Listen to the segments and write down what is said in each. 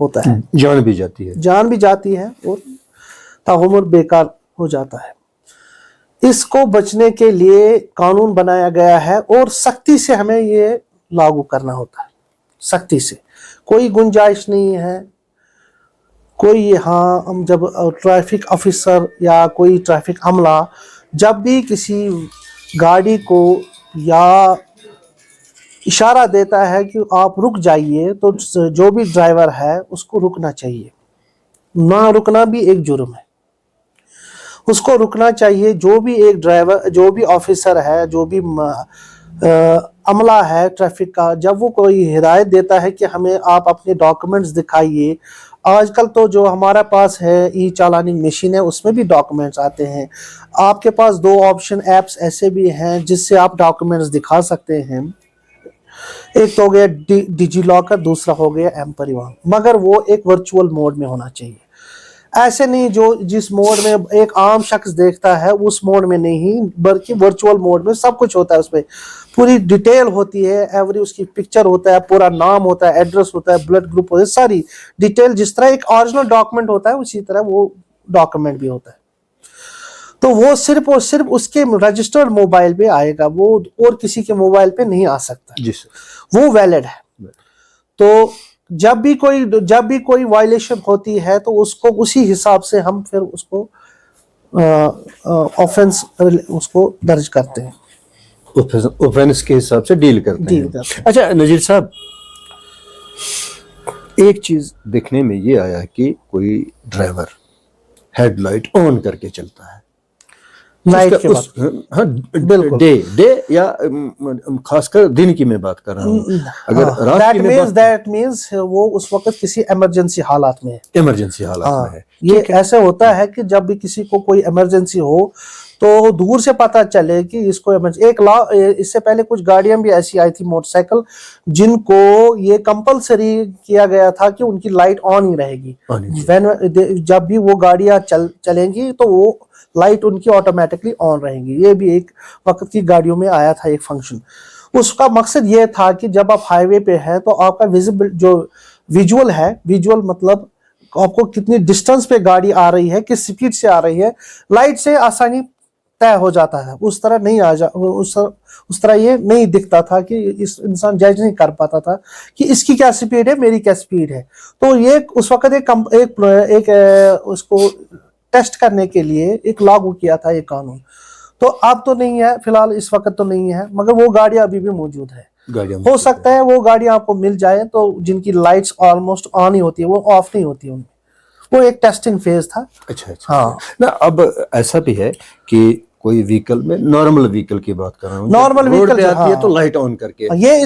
ہوتا ہے, جان بھی جاتی ہے, جان بھی جاتی ہے اور تعمر بیکار ہو جاتا ہے. اس کو بچنے کے لیے قانون بنایا گیا ہے اور سختی سے ہمیں یہ لاگو کرنا ہوتا ہے, سختی سے, کوئی گنجائش نہیں ہے. کوئی ہم جب ٹریفک آفیسر یا کوئی ٹریفک عملہ جب بھی کسی گاڑی کو یا اشارہ دیتا ہے کہ آپ رک جائیے, تو جو بھی ڈرائیور ہے اس کو رکنا چاہیے. نہ رکنا بھی ایک جرم ہے, اس کو رکنا چاہیے. جو بھی ایک ڈرائیور, جو بھی آفیسر ہے, جو بھی عملہ ہے ٹریفک کا, جب وہ کوئی ہدایت دیتا ہے کہ ہمیں آپ اپنے ڈاکومنٹس دکھائیے. آج کل تو جو ہمارا پاس ہے ای چالاننگ مشین ہے, اس میں بھی ڈاکومنٹس آتے ہیں. آپ کے پاس 2 آپشن ایپس ایسے بھی ہیں جس سے آپ ڈاکومنٹس دکھا سکتے ہیں. ایک تو ہو گیا ڈیجی لاکر, دوسرا ہو گیا ایم پریوان, مگر وہ ایک ورچوئل موڈ میں ہونا چاہیے. ایسے نہیں جو جس موڈ میں ایک عام شخص دیکھتا ہے اس موڈ میں نہیں, بلکہ ورچوئل موڈ میں سب کچھ ہوتا ہے. اس میں پوری ڈیٹیل ہوتی ہے, ایوری اس کی پکچر ہوتا ہے, پورا نام ہوتا ہے, ایڈریس ہوتا ہے, بلڈ گروپ ہوتا ہے, ساری ڈیٹیل. جس طرح ایک اوریجنل ڈاکومنٹ ہوتا ہے اسی طرح وہ ڈاکومنٹ بھی ہوتا ہے. تو وہ صرف اور صرف اس کے رجسٹرڈ موبائل پہ آئے گا, وہ اور کسی کے موبائل پہ نہیں آ سکتا. جی سر, وہ ویلڈ ہے. تو جب بھی کوئی وائلیشن ہوتی ہے تو اس کو اسی حساب سے ہم پھر اس کو آفینس اس کو درج کرتے ہیں, اوفینس کے حساب سے ڈیل کرتے ہیں. اچھا نذیر صاحب, ایک چیز دیکھنے میں یہ آیا کہ کوئی ڈرائیور ہیڈ لائٹ آن کر کے چلتا ہے نائٹ کے وقت, بالکل ڈے یا خاص کر دن کی میں بات کر رہا ہوں. اگر رات کی میں دیٹ مینز وہ اس وقت کسی ایمرجنسی حالات میں ہے. ایمرجنسی حالات میں ہے. یہ ایسے ہوتا ہے کہ جب بھی کسی کو کوئی ایمرجنسی ہو تو دور سے پتہ چلے کہ اس کو اس سے پہلے کچھ گاڑیاں بھی ایسی آئی تھی موٹر سائیکل جن کو یہ کمپلسری کیا گیا تھا کہ ان کی لائٹ آن ہی رہے گی. جب بھی وہ گاڑیاں چلیں گی تو وہ لائٹ ان کی آٹومیٹکلی آن رہیں گی. یہ بھی ایک وقت کی گاڑیوں میں آیا تھا ایک فنکشن. اس کا مقصد یہ تھا کہ جب آپ ہائی وے پہ ہیں تو آپ کا ویژول ہے, ویژول مطلب آپ کو کتنی ڈسٹنس پہ گاڑی آ رہی ہے, کس سپیڈ سے آ رہی ہے, لائٹ سے آسانی طے ہو جاتا ہے. اس طرح نہیں اس طرح یہ نہیں دکھتا تھا کہ انسان جج نہیں کر پاتا تھا کہ اس کی کیا سپیڈ ہے, میری کیا سپیڈ ہے. تو یہ اس وقت ایک اس کو ٹیسٹ کرنے کے لیے ایک لاگو کیا تھا یہ قانون. تو اب تو نہیں ہے فی الحال, اس وقت تو نہیں ہے, مگر وہ گاڑیاں ابھی بھی موجود ہے. ہو سکتا ہے وہ گاڑیاں آپ کو مل جائیں تو جن کی لائٹس آلموسٹ آن ہی ہوتی ہے, وہ آف نہیں ہوتی ان میں. وہ ایک ٹیسٹنگ فیز تھا. اچھا ہاں نا. اب ایسا بھی ہے کہ کوئی وہیکل میں, نارمل وہیکل کی بات کر رہا ہوں, نارمل وہیکل آتی ہے تو لائٹ آن کر کے, یہ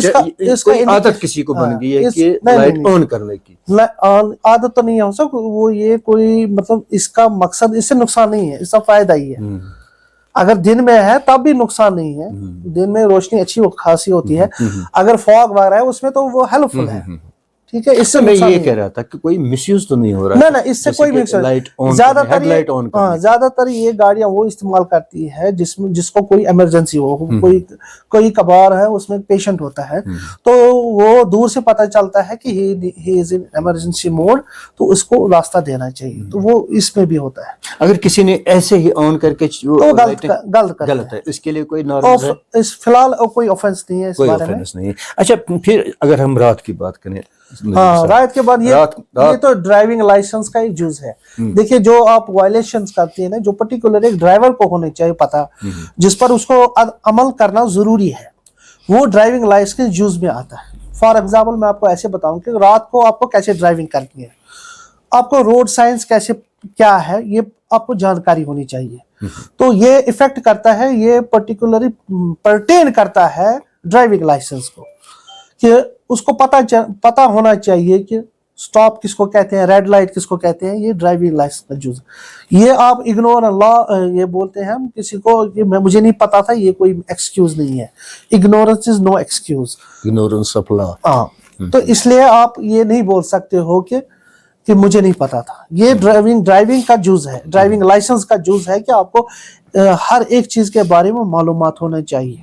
اس کا عادت کسی کو بن گئی ہے کہ لائٹ آن کرنے کی. عادت تو نہیں ہو سکتا وہ, یہ کوئی مطلب اس کا مقصد اس سے نقصان نہیں ہے, اس کا فائدہ ہی ہے. اگر دن میں ہے تب بھی نقصان نہیں ہے, دن میں روشنی اچھی خاصی ہوتی ہے. اگر فاگ وغیرہ ہے اس میں تو وہ ہیلپ فل ہے. ٹھیک ہے, اس سے میں یہ کہہ رہا تھا کہ کوئی مس یوز تو نہیں ہو رہا. نہ اس سے کوئی مس یوز, زیادہ تر یہ گاڑیاں وہ استعمال کرتی ہے جس کو کوئی ایمرجنسی ہو, کوئی کبھار ہے اس میں پیشنٹ ہوتا ہے تو وہ دور سے پتہ چلتا ہے کہ ہی از ان ایمرجنسی موڈ, تو اس کو راستہ دینا چاہیے. تو وہ اس میں بھی ہوتا ہے. اگر کسی نے ایسے ہی آن کر کے غلط ہے, اس کے لیے کوئی نارمل ہے فی الحال کوئی آفینس نہیں ہے, کوئی آفینس نہیں ہے. اچھا پھر اگر ہم رات کی بات کریں, ہاں رات کے بعد یہ تو ڈرائیونگ لائسنس کا ایک جز ہے. دیکھیے جو آپ وائلیشنز کرتے ہیں نا, جو پرٹیکولر ایک ڈرائیور کو ہونے چاہیے پتہ, جس پر اس کو عمل کرنا ضروری ہے, وہ ڈرائیونگ لائسنس جز میں آتا ہے. فار ایگزامپل میں آپ کو ایسے بتاؤں کہ رات کو آپ کو کیسے ڈرائیونگ کرنی ہے, آپ کو روڈ سائنس کیسے کیا ہے, یہ آپ کو جانکاری ہونی چاہیے. تو یہ افیکٹ کرتا ہے, یہ پرٹیکولرلی پرٹین کرتا ہے ڈرائیونگ لائسنس کو, کہ اس کو پتہ ہونا چاہیے کہ سٹاپ کس کو کہتے ہیں, ریڈ لائٹ کس کو کہتے ہیں. یہ ڈرائیونگ لائسنس کا جز. یہ آپ اگنور لا یہ بولتے ہیں ہم کسی کو کہ مجھے نہیں پتا تھا, یہ کوئی ایکسکیوز نہیں ہے. Ignorance is no excuse, ignorance of law. ہاں, تو اس لیے آپ یہ نہیں بول سکتے ہو کہ مجھے نہیں پتا تھا. یہ ڈرائیونگ کا جز ہے, ڈرائیونگ لائسنس کا جز ہے کہ آپ کو ہر ایک چیز کے بارے میں معلومات ہونا چاہیے.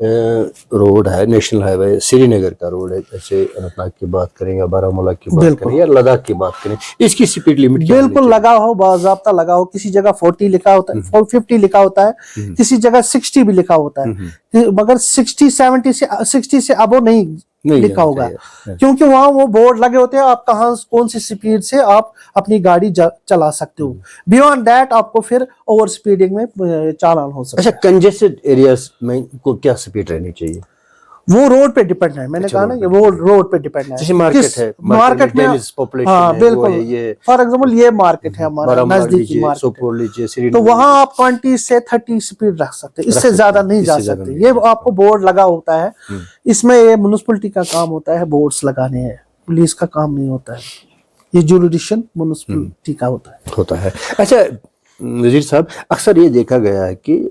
روڈ ہے, نیشنل ہائی وے سری نگر کا روڈ ہے, جیسے اننت ناگ کی بات کریں یا بارہمولہ کی بات کریں یا لداخ کی بات کریں, اس کی سپیڈ لمٹ کیا بالکل لگا ہو, باضابطہ لگا ہو. کسی جگہ 40 لکھا ہوتا ہے, 50 لکھا ہوتا ہے, کسی جگہ 60 بھی لکھا ہوتا ہے, مگر 60 سے ابو نہیں لکھا ہوگا, کیونکہ وہاں وہ بورڈ لگے ہوتے ہیں آپ کہاں کون سی سپیڈ سے آپ اپنی گاڑی چلا سکتے ہو. بیونڈ دیٹ آپ کو پھر اوور سپیڈنگ میں چالان ہو سکتا ہے. اچھا, کنجسٹڈ ایریاز میں کو کیا سپیڈ رہنی چاہیے؟ وہ روڈ پہ ڈیپینڈ ہے, میں نے کہا نا کہ وہ روڈ پہ ڈیپینڈ ہے. جیسے مارکیٹ ہے, مارکیٹ میں ہاں بالکل, فار ایگزامپل یہ مارکیٹ ہے ہمارا نزدیکی مارکیٹ, تو وہاں آپ 20 سے 30 سپیڈ رکھ سکتے, اس سے زیادہ نہیں جا سکتے. یہ آپ کو بورڈ لگا ہوتا ہے, اس میں یہ میونسپلٹی کا کام ہوتا ہے بورڈز لگانے ہیں, پولیس کا کام نہیں ہوتا ہے, یہ جوریڈکشن میونسپلٹی کا ہوتا ہے. اچھا نذیر صاحب, اکثر یہ دیکھا گیا ہے کہ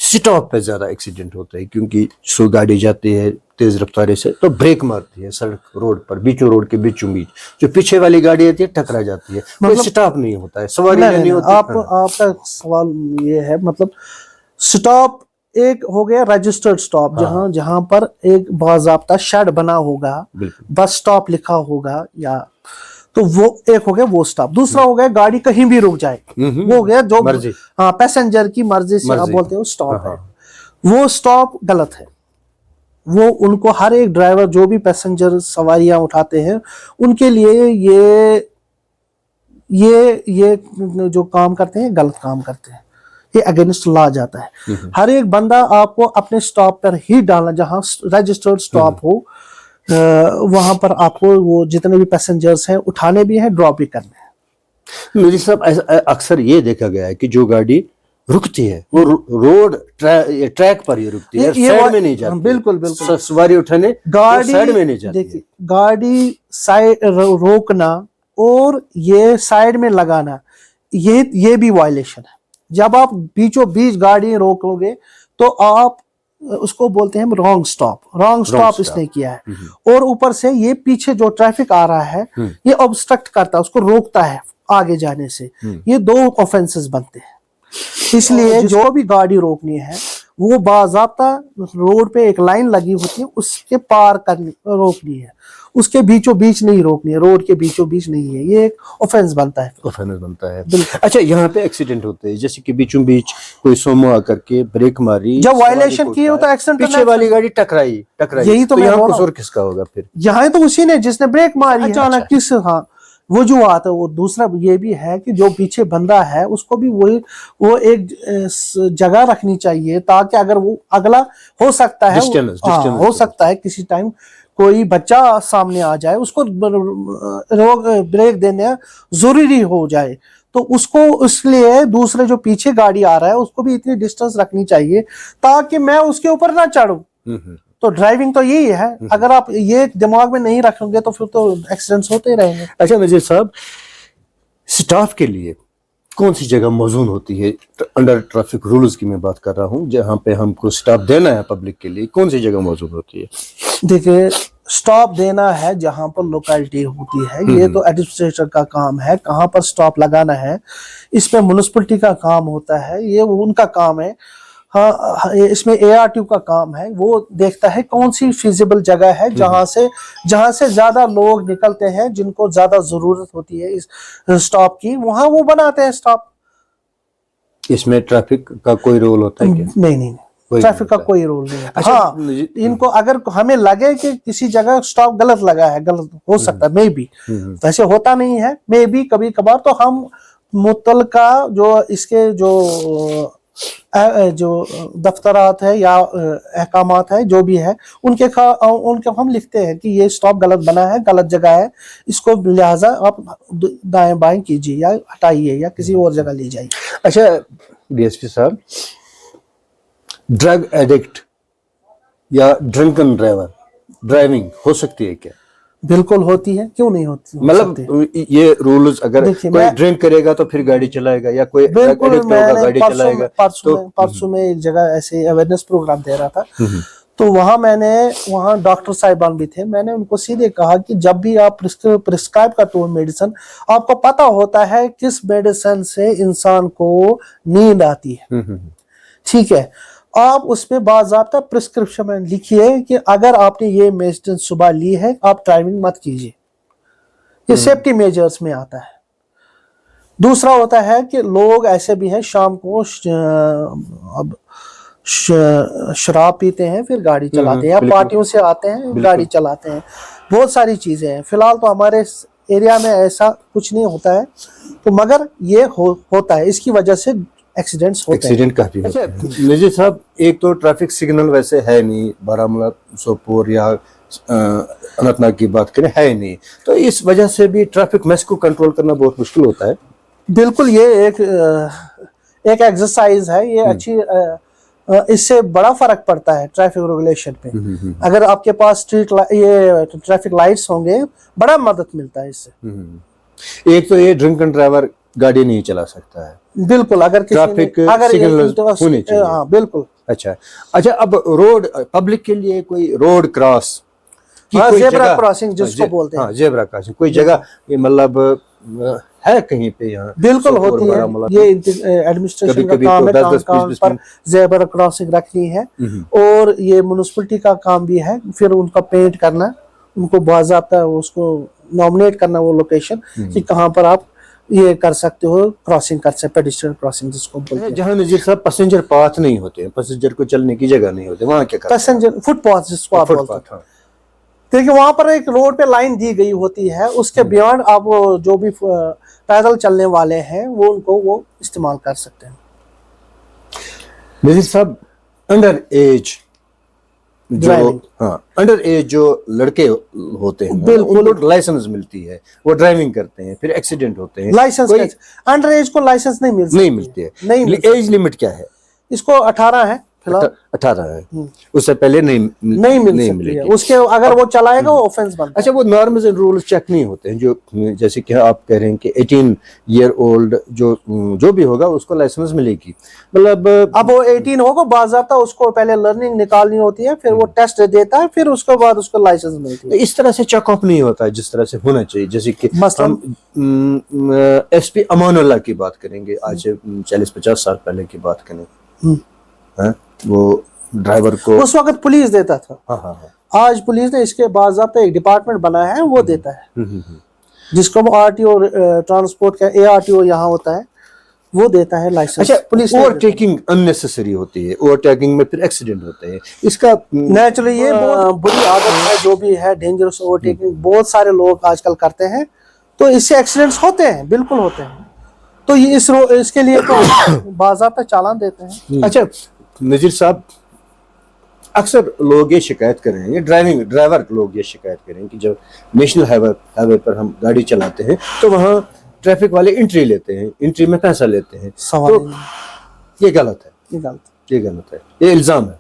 سٹاپ پہ زیادہ ایکسیڈنٹ ہوتا ہے, کیونکہ سو گاڑی جاتی ہے تیز رفتاری سے تو بریک مارتی ہے سڑک روڈ پر, بیچوں روڈ کے بیچوں بیچ, جو پیچھے والی گاڑی آتی ہے ٹکرا جاتی ہے, کوئی سٹاپ نہیں ہوتا ہے, سواری نہیں ہوتی. آپ کا سوال یہ ہے, مطلب سٹاپ ایک ہو گیا رجسٹرڈ سٹاپ, جہاں پر ایک باضابطہ شیڈ بنا ہوگا, بس سٹاپ لکھا ہوگا, یا تو وہ ایک ہو گیا وہ سٹاپ. دوسرا ہو گیا گاڑی کہیں بھی رک جائے, وہ ہو گیا جو پیسنجر کی مرضی سے آپ بولتے ہیں سٹاپ ہے. وہ سٹاپ غلط ہے. وہ ان کو ہر ایک ڈرائیور جو بھی پیسنجر سواریاں اٹھاتے ہیں ان کے لیے یہ جو کام کرتے ہیں غلط کام کرتے ہیں, یہ اگینسٹ لا جاتا ہے. ہر ایک بندہ آپ کو اپنے سٹاپ پر ہی ڈالنا, جہاں رجسٹرڈ سٹاپ ہو وہاں پر آپ کو وہ جتنے بھی پیسنجرز ہیں اٹھانے بھی ہیں, ڈراپ بھی کرنے ہیں. مجھے صاحب اکثر یہ دیکھا گیا ہے کہ جو گاڑی رکتی ہے وہ روڈ ٹریک پر ہی رکتی ہے, سائڈ میں نہیں جاتی. بالکل بالکل, سواری اٹھانے سائڈ میں نہیں جاتی. دیکھیے گاڑی سائڈ روکنا اور یہ سائڈ میں لگانا, یہ بھی وائلیشن ہے. جب آپ بیچوں بیچ گاڑی روکو گے تو آپ اس کو بولتے ہیں رانگ سٹاپ اس نے کیا ہے. اور اوپر سے یہ پیچھے جو ٹریفک آ رہا ہے یہ obstruct کرتا ہے, اس کو روکتا ہے آگے جانے سے. یہ 2 آفینسز بنتے ہیں. اس لیے جو بھی گاڑی روکنی ہے وہ باضابطہ روڈ پہ ایک لائن لگی ہوتی ہے, اس کے پار کرنی روکنی ہے, اس کے بیچوں بیچ نہیں روکنی ہے, روڈ کے بیچوں بیچ نہیں ہے. یہ ایک آفینس بنتا ہے. اچھا, یہاں پہ ایکسیڈنٹ ہوتے ہیں, جیسے کہ بیچوں بیچ کوئی سومو آ کر کے بریک ماری, جب وائلیشن کی ہو تو ایکسیڈنٹ, پیچھے والی گاڑی ٹکرائی, یہی تو یہاں قصور کس کا ہوگا پھر؟ یہاں تو اسی نے جس نے بریک ماری اچانک کس. ہاں وجوہات ہے. وہ دوسرا یہ بھی ہے کہ جو پیچھے بندہ ہے اس کو بھی وہ ایک جگہ رکھنی چاہیے, تاکہ اگر وہ اگلا ہو سکتا ہے کسی ٹائم کوئی بچہ سامنے آ جائے, اس کو بریک دینا ضروری ہو جائے, تو اس کو اس لیے دوسرے جو پیچھے گاڑی آ رہا ہے اس کو بھی اتنی ڈسٹنس رکھنی چاہیے تاکہ میں اس کے اوپر نہ چڑھوں. تو ڈرائیونگ تو یہی ہے, اگر آپ یہ دماغ میں نہیں رکھیں گے تو پھر تو ایکسیڈنٹس ہوتے ہی رہیں گے. اچھا نذیر صاحب, سٹاف کے لیے کون سی جگہ موزون ہوتی ہے؟ انڈر ٹریفک رولز کی میں بات کر رہا ہوں, جہاں پہ ہم کو سٹاپ دینا ہے پبلک کے لیے, کون سی جگہ موزون ہوتی ہے؟ دیکھیں, سٹاپ دینا ہے جہاں پر لوکیلٹی ہوتی ہے, یہ تو ایڈمنسٹریٹر کا کام ہے کہاں پر سٹاپ لگانا ہے. اس پہ میونسپلٹی کا کام ہوتا ہے, یہ ان کا کام ہے. ہاں, اس میں ARTO کا کام ہے, وہ دیکھتا ہے کون سی فیزیبل جگہ ہے جہاں سے زیادہ لوگ نکلتے ہیں, جن کو زیادہ ضرورت ہوتی ہے اس سٹاپ کی, وہاں وہ بناتے ہیں سٹاپ. اس میں ٹریفک کا کوئی رول ہوتا ہے کیا؟ نہیں, ٹریفک کا کوئی رول نہیں ہے. ہاں, ان کو اگر ہمیں لگے کہ کسی جگہ سٹاپ غلط لگا ہے, غلط ہو سکتا ہے, مے بی, ویسے ہوتا نہیں ہے, مے بی کبھی کبھار, تو ہم متعلقہ جو اس کے جو دفترات ہے یا احکامات ہے جو بھی ہے ان کے ہم لکھتے ہیں کہ یہ سٹاپ غلط بنا ہے, غلط جگہ ہے, اس کو لہٰذا آپ دائیں بائیں کیجیے یا ہٹائیے یا کسی اور جگہ لے جائیے. اچھا DSP صاحب, ڈرگ ایڈکٹ یا ڈرنکن ڈرائیونگ ہو سکتی ہے کیا؟ بالکل ہوتی ہے, کیوں نہیں ہوتی؟ مطلب یہ رولز, اگر کوئی ڈرنک کرے گا تو پھر گاڑی چلائے گا, یا کوئی بالکل. میں گاڑی چلائے گا. پرسوں میں ایک جگہ ایسے اویئرنیس پروگرام دے رہا تھا, تو وہاں ڈاکٹر صاحبان بھی تھے. میں نے ان کو سیدھے کہا کہ جب بھی آپ پرسکرائب کرتے ہو میڈیسن, آپ کو پتا ہوتا ہے کس میڈیسن سے انسان کو نیند آتی ہے, ٹھیک ہے, آپ اس میں باضابطہ پرسکرپشن میں لکھیے کہ اگر آپ نے یہ میڈیسن صبح لی ہے آپ ڈرائیونگ مت کیجیے. یہ سیفٹی میجرز میں آتا ہے. دوسرا ہوتا ہے کہ لوگ ایسے بھی ہیں شام کو شراب پیتے ہیں پھر گاڑی چلاتے ہیں یا پارٹیوں سے آتے ہیں گاڑی چلاتے ہیں. بہت ساری چیزیں ہیں. فی الحال تو ہمارے ایریا میں ایسا کچھ نہیں ہوتا ہے تو مگر یہ ہوتا ہے, اس کی وجہ سے ایکسیڈنٹس ہوتے ہیں. ایکسیڈنٹ کافی ہوتے ہیں. نذیر صاحب ایک تو ٹریفک سگنل ویسے ہے نہیں, بارہمولہ سوپور یا اننت ناگ کی بات کریں ہے نہیں, تو اس وجہ سے بھی ٹریفک میس کو کنٹرول کرنا بہت مشکل ہوتا ہے. بالکل, یہ ایک ایکسرسائز ہے. یہ اچھی اس سے بڑا فرق پڑتا ہے ٹریفک ریگولیشن پہ. اگر آپ کے پاس یہ ٹریفک لائٹس ہوں گے بڑا مدد ملتا ہے اس سے. ایک تو یہ ڈرنک اینڈ ڈرائیور گاڑی نہیں چلا سکتا ہے. بالکل, اگر ٹریفک سگنل ہونے چاہیے. ہاں بالکل. اچھا, اب روڈ پبلک کے لیے کوئی روڈ کراس زیبرا کراسنگ جس کو بولتے ہیں, زیبرا کراسنگ کوئی جگہ یہ مطلب ہے کہیں پہ یہاں بالکل ہوتی ہے. یہ ایڈمنسٹریشن کا کام ہے, کام پر زیبرا کراسنگ رکھنی ہے, اور یہ میونسپلٹی کا کام بھی ہے پھر ان کا پینٹ کرنا, ان کو باضابطہ اس کو نامنیٹ کرنا وہ لوکیشن کہ کہاں پر آپ یہ کر سکتے ہو کراسنگ کر سکتے, پیڈسٹریل کراسنگ جس کو بولتے ہیں. جہاں نذیر صاحب پیسنجر پاتھ نہیں ہوتے ہیں, پیسنجر کو چلنے کی جگہ نہیں ہوتی, وہاں کیا کرتے ہیں؟ پیسنجر فٹ پاتھ جس کو آپ بولتے ہیں, کیونکہ وہاں پر ایک روڈ پہ لائن دی گئی ہوتی ہے, اس کے بیانڈ آپ جو بھی پیدل چلنے والے ہیں وہ ان کو وہ استعمال کر سکتے ہیں. نذیر صاحب انڈر ایج جو لڑکے ہوتے ہیں ان کو لائسنس ملتی ہے, وہ ڈرائیونگ کرتے ہیں, پھر ایکسیڈنٹ ہوتے ہیں. لائسنس انڈر ایج کو لائسنس نہیں ملتی ہے. ایج لمٹ کیا ہے اس کو؟ 18 ہے. 18 ہے, اس سے پہلے نہیں ملے گی. اس کے اگر وہ چلائے گا وہ آفینس بنتا ہے. اچھا, وہ نارمز اینڈ رولز چیک نہیں ہوتے ہیں جو جیسے کہ آپ کہہ رہے ہیں کہ 18 ایئر اولڈ جو بھی ہوگا اس کو لائسنس ملے گی, مطلب اب وہ 18 ہوگا باضابطہ اس کو پہلے لرننگ نکالنی ہوتی ہے, پھر وہ ٹیسٹ دیتا ہے, پھر اس کے بعد اس کو لائسنس ملتی ہے. اس طرح سے چیک اپ نہیں ہوتا ہے جس طرح سے ہونا چاہیے. جیسے کہ ایس پی امان اللہ کی بات کریں گے, آج سے 40-50 سال پہلے کی بات کریں, وہ ڈرائیور کو اس وقت پولیس دیتا تھا. آج پولیس نے اس کے باضابطہ ایک ڈپارٹمنٹ بنایا ہے, وہ دیتا ہے, جس کو آر ٹی او ٹرانسپورٹ کا ARTO یہاں ہوتا ہے, وہ دیتا ہے لائسنس. اچھا, پولیس اوور ٹیکنگ اننیسیسری ہوتی ہے, اوور ٹیکنگ میں پھر ایکسیڈنٹ ہوتے ہیں. اس کا نیچرلی یہ بہت بری عادت ہے جو بھی ہے, ڈینجرس اوور ٹیکنگ بہت سارے لوگ آج کل کرتے ہیں, تو اس سے ایکسیڈنٹس ہوتے ہیں, بالکل ہوتے ہیں. تو یہ اس کے لیے تو باضابطہ چالان دیتے ہیں. اچھا نذیر صاحب, اکثر لوگ یہ شکایت کر رہے ہیں, ڈرائیور لوگ یہ شکایت کریں کہ جب نیشنل ہائی وے پر ہم گاڑی چلاتے ہیں تو وہاں ٹریفک والے انٹری لیتے ہیں, انٹری میں پیسہ لیتے ہیں. تو یہ غلط ہے, یہ غلط ہے, یہ الزام ہے.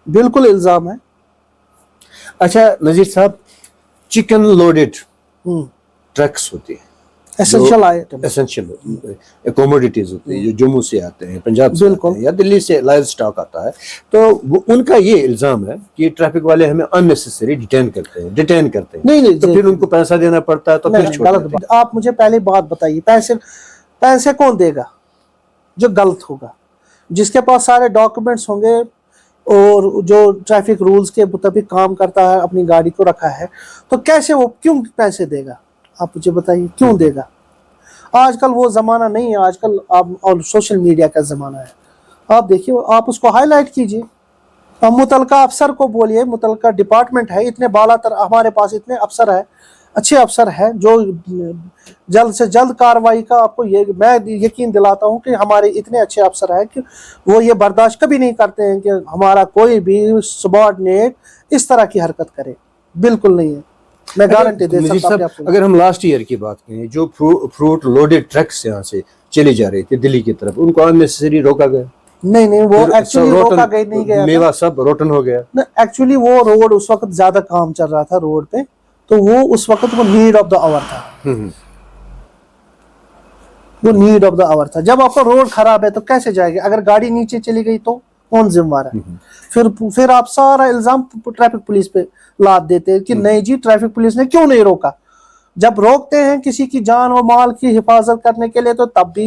بالکل الزام ہے. اچھا نذیر صاحب, چکن لوڈڈ ٹرکس ہوتی ہیں, ایسنشل کوموڈیٹیز ہوتی ہیں جو جموں سے آتے ہیں, پنجاب سے آتے ہیں, یا دلی سے لائیو سٹاک آتا ہے, تو ان کا یہ الزام ہے کہ ٹریفک والے ہمیں اننیسیسری ڈیٹین کرتے ہیں. نہیں, تو پھر ان کو پیسہ دینا پڑتا ہے, تو پھر غلط بات. آپ مجھے پہلے بات بتائیے, پیسے کون دے گا؟ جو غلط ہوگا, جس کے پاس سارے ڈاکومنٹس ہوں گے اور جو ٹریفک رولز کے مطابق کام کرتا ہے, اپنی گاڑی کو رکھا ہے, تو کیسے وہ کیوں پیسے دے گا؟ آپ مجھے بتائیے کیوں دے گا؟ آج کل وہ زمانہ نہیں ہے, آج کل اور سوشل میڈیا کا زمانہ ہے. آپ دیکھیے, آپ اس کو ہائی لائٹ کیجیے, متعلقہ افسر کو بولیے, متعلقہ ڈپارٹمنٹ ہے, اتنے بالا تر ہمارے پاس اتنے افسر ہیں, اچھے افسر ہیں جو جلد سے جلد کارروائی کا, آپ کو یہ میں یقین دلاتا ہوں کہ ہمارے اتنے اچھے افسر ہیں کہ وہ یہ برداشت کبھی نہیں کرتے ہیں کہ ہمارا کوئی بھی سبارڈینیٹ اس طرح کی حرکت کرے. بالکل نہیں ہے, میں گارنٹی دے سکتا ہوں. اگر ہم لاسٹ ایئر کی بات کریں, جو فروٹ لوڈڈ ٹرکس یہاں سے چلے جا رہے تھے دلی کی طرف, ان کو اننیسیسری روکا گیا. نہیں, وہ ایکچولی روکا نہیں گیا, میوہ سب روٹن ہو گیا. ایکچولی وہ روڈ اس وقت زیادہ کام چل رہا تھا روڈ پہ, تو وہ اس وقت وہ نیڈ آف دا آور تھا. وہ نیڈ آف دا آور تھا. جب آپ کا روڈ خراب ہے تو کیسے جائے گا؟ اگر گاڑی نیچے چلی گئی تو کون ذمہ دار ہے؟ پھر آپ سارا الزام ٹریفک پولیس پہ لاد دیتے ہیں کہ نہیں جی ٹریفک پولیس نے کیوں نہیں روکا. جب روکتے ہیں کسی کی جان و مال کی حفاظت کرنے کے لیے تو تب بھی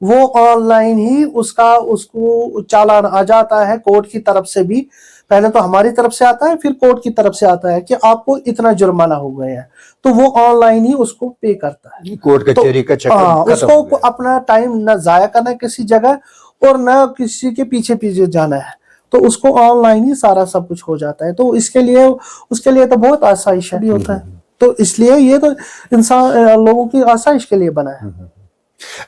وہ آن لائن ہی اس کو چالان آ جاتا ہے کورٹ کی طرف سے بھی. پہلے تو ہماری طرف سے آتا ہے پھر کورٹ کی طرف سے آتا ہے کہ آپ کو اتنا جرمانہ ہو گیا ہے, تو وہ آن لائن ہی اس کو پے کرتا ہے. کورٹ کچہری کا چکر اس ختم ہو کو گیا. اپنا ٹائم نہ ضائع کرنا ہے کسی جگہ اور نہ کسی کے پیچھے جانا ہے, تو اس کو آن لائن ہی سارا سب کچھ ہو جاتا ہے. تو اس کے لیے تو بہت آسائش بھی ہوتا ہے. تو اس لیے یہ تو انسان لوگوں کی آسائش کے لیے بنا ہے.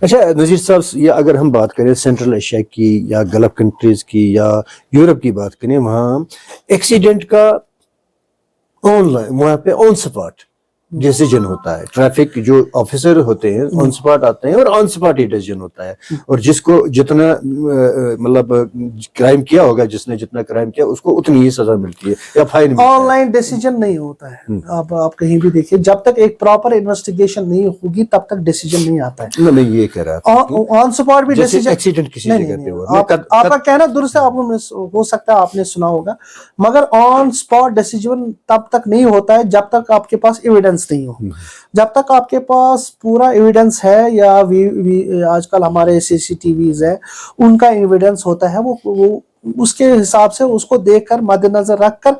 اچھا نذیر صاحب, یہ اگر ہم بات کریں سینٹرل ایشیا کی یا گلف کنٹریز کی یا یورپ کی بات کریں, وہاں ایکسیڈنٹ کا آن لائن وہاں پہ آن سپاٹ ڈیسیجن ہوتا ہے. ٹریفک جو آفیسر ہوتے ہیں آن سپاٹ آتے ہیں اور آن سپاٹ ہی ڈیسیجن ہوتا ہے, اور جس کو جتنا مطلب کرائم کیا ہوگا, جس نے جتنا کرائم کیا اس کو اتنی ہی سزا ملتی ہے یا فائن ملتا ہے. آن لائن ڈیسیجن نہیں ہوتا ہے. آپ کہیں بھی دیکھیں, جب تک ایک پراپر انویسٹیگیشن نہیں ہوگی تب تک ڈیسیجن نہیں آتا ہے. میں یہ کہہ رہا تھا آن سپاٹ بھی ڈیسیجن ایکسیڈنٹ کسی جگہ پہ ہوا, آپ کا کہنا درست ہے, ہو سکتا ہے آپ نے سنا ہوگا, مگر آن سپاٹ ڈیسیجن تب تک نہیں ہوتا ہے جب تک آپ کے پاس ایویڈنس نہیں ہو. جب تک آپ کے پاس پورا ایویڈنس ہے یا آج کل ہمارے CCTVs ہے ان کا ایویڈنس ہوتا ہے, وہ اس کے حساب سے اس کو دیکھ کر مد نظر رکھ کر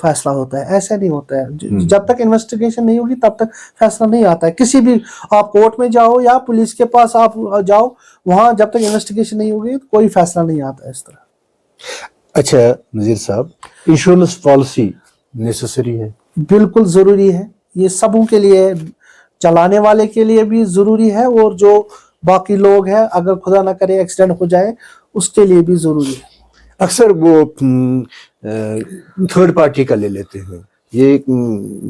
فیصلہ ہوتا ہے. ایسا نہیں ہوتا ہے, جب تک انویسٹیگیشن نہیں ہوگی تب تک فیصلہ نہیں آتا ہے. کسی بھی آپ کورٹ میں جاؤ یا پولیس کے پاس آپ جاؤ, وہاں جب تک انویسٹیگیشن نہیں ہوگی کوئی فیصلہ نہیں آتا اس طرح. اچھا نذیر صاحب, انشورنس پالیسی نیسیسری ہے؟ بالکل ضروری ہے. یہ سبوں کے لیے, چلانے والے کے لیے بھی ضروری ہے اور جو باقی لوگ ہیں اگر خدا نہ کرے ایکسیڈنٹ ہو جائے اس کے لیے بھی ضروری ہے. اکثر وہ تھرڈ پارٹی کا لے لیتے ہیں, یہ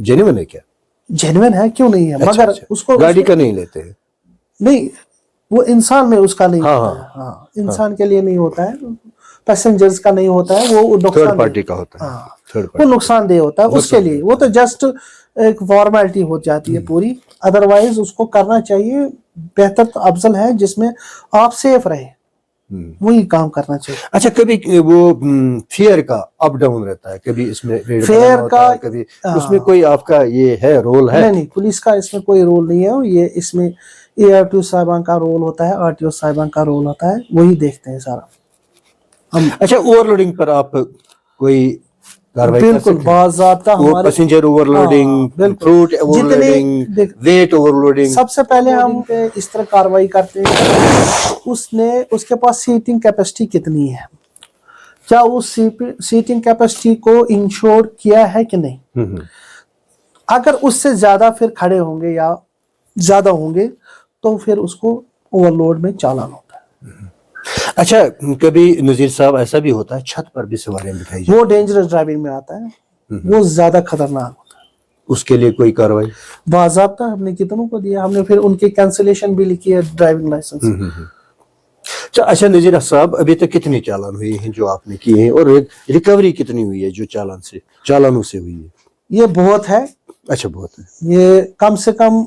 جینوین ہے کیا؟ جینوین ہے, کیوں نہیں ہے, مگر اس کو گاڑی کا نہیں لیتے ہیں. نہیں, وہ انسان میں اس کا نہیں ہوتا ہے. ہاں, انسان کے لیے نہیں ہوتا ہے, پیسنجرز کا نہیں ہوتا ہے, وہ تھرڈ پارٹی کا ہوتا ہے. وہ نقصان دہ ہوتا ہے اس کے لیے. وہ تو جسٹ ایک فارمیلٹی ہو جاتی ہے پوری, ادروائز اس کو کرنا چاہیے. بہتر تو افضل ہے جس میں آپ سیف رہے, وہی کام کرنا چاہیے. اچھا, کبھی وہ فیئر کا اپ ڈاؤن رہتا ہے, کبھی اس میں فیئر کا کبھی اس میں کوئی آپ کا یہ ہے رول ہے؟ نہیں, پولیس کا اس میں کوئی رول نہیں ہے. یہ اس میں ARTO صاحبان کا رول ہوتا ہے, RTO صاحبان کا رول ہوتا ہے, وہی دیکھتے ہیں سارا. اچھا, اوور لوڈنگ پر آپ کوئی بالکل باضابطہ ہمارے passenger overloading, fruit overloading, weight overloading, سب سے پہلے ہم اس طرح کاروائی کرتے ہیں اس کے پاس سیٹنگ کیپیسٹی کتنی ہے, کیا اس سیٹنگ کیپیسٹی کو انشور کیا ہے کہ نہیں. اگر اس سے زیادہ پھر کھڑے ہوں گے یا زیادہ ہوں گے تو پھر اس کو اوور لوڈ میں چالان ہوتا ہے. اچھا, کبھی نذیر صاحب ایسا بھی ہوتا ہے چھت پر بھی سواریاں بٹھائی جاتی ہیں, وہ ڈینجرس ڈرائیونگ میں آتا ہے, وہ زیادہ خطرناک ہوتا ہے. اس کے لیے کوئی کاروائی باضابطہ ہم نے کتنوں کو دیا, ہم نے پھر ان کی کینسلیشن بھی لکھی ہے ڈرائیونگ لائسنس. اچھا نذیر صاحب, ابھی تک کتنے چالان ہوئے ہیں جو آپ نے کیے ہیں, اور ریکوری کتنی ہوئی ہے جو چالانوں سے ہوئی ہے؟ یہ بہت ہے. اچھا, بہت ہے. یہ کم سے کم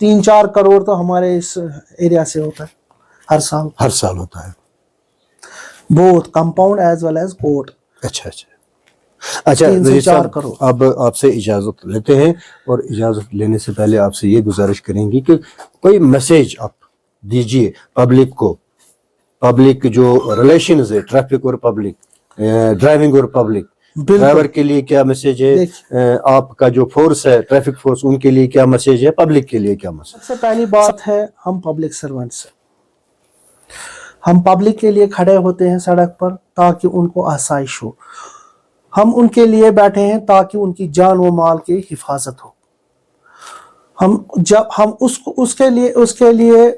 3-4 کروڑ تو ہمارے اس ایریا سے ہوتا ہے ہر سال ہوتا ہے. بہت compound as well as court. اچھا نذیر صاحب, اب آپ سے اجازت لیتے ہیں, اور اجازت لینے سے پہلے آپ سے یہ گزارش کریں گی کہ کوئی میسیج آپ دیجئے پبلک کو, پبلک جو ریلیشنز ہے ٹریفک اور پبلک, ڈرائیونگ اور پبلک, ڈرائیور کے لیے کیا میسیج ہے, آپ کا جو فورس ہے ٹریفک فورس ان کے لیے کیا میسیج ہے, پبلک کے لیے کیا میسیج؟ سب سے پہلی بات ہے, ہم پبلک سرونٹس ہیں, ہم پبلک کے لیے کھڑے ہوتے ہیں سڑک پر تاکہ ان کو آسائش ہو. ہم ان کے لیے بیٹھے ہیں تاکہ ان کی جان و مال کی حفاظت ہو. ہم اس کے لیے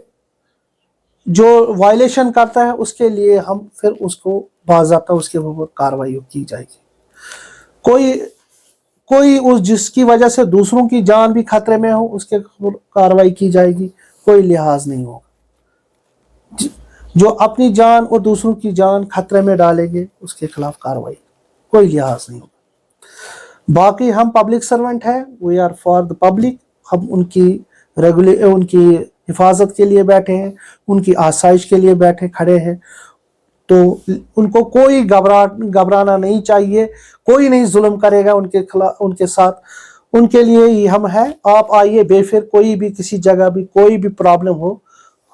جو وائلیشن کرتا ہے اس کے لیے ہم پھر اس کو باضابطہ اس کے اوپر کارروائی کی جائے گی. کوئی جس کی وجہ سے دوسروں کی جان بھی خطرے میں ہو اس کے کارروائی کی جائے گی, کوئی لحاظ نہیں ہوگا. جو اپنی جان اور دوسروں کی جان خطرے میں ڈالیں گے اس کے خلاف کارروائی, کوئی لحاظ نہیں ہوگا. باقی ہم پبلک سرونٹ ہیں, we are for the public. ہم ان کی حفاظت کے لیے بیٹھے ہیں, ان کی آسائش کے لیے کھڑے ہیں. تو ان کو کوئی گھبرانا نہیں چاہیے, کوئی نہیں ظلم کرے گا ان کے ساتھ. ان کے لیے ہی ہم ہیں. آپ آئیے بے فکر, کوئی بھی کسی جگہ بھی کوئی بھی پرابلم ہو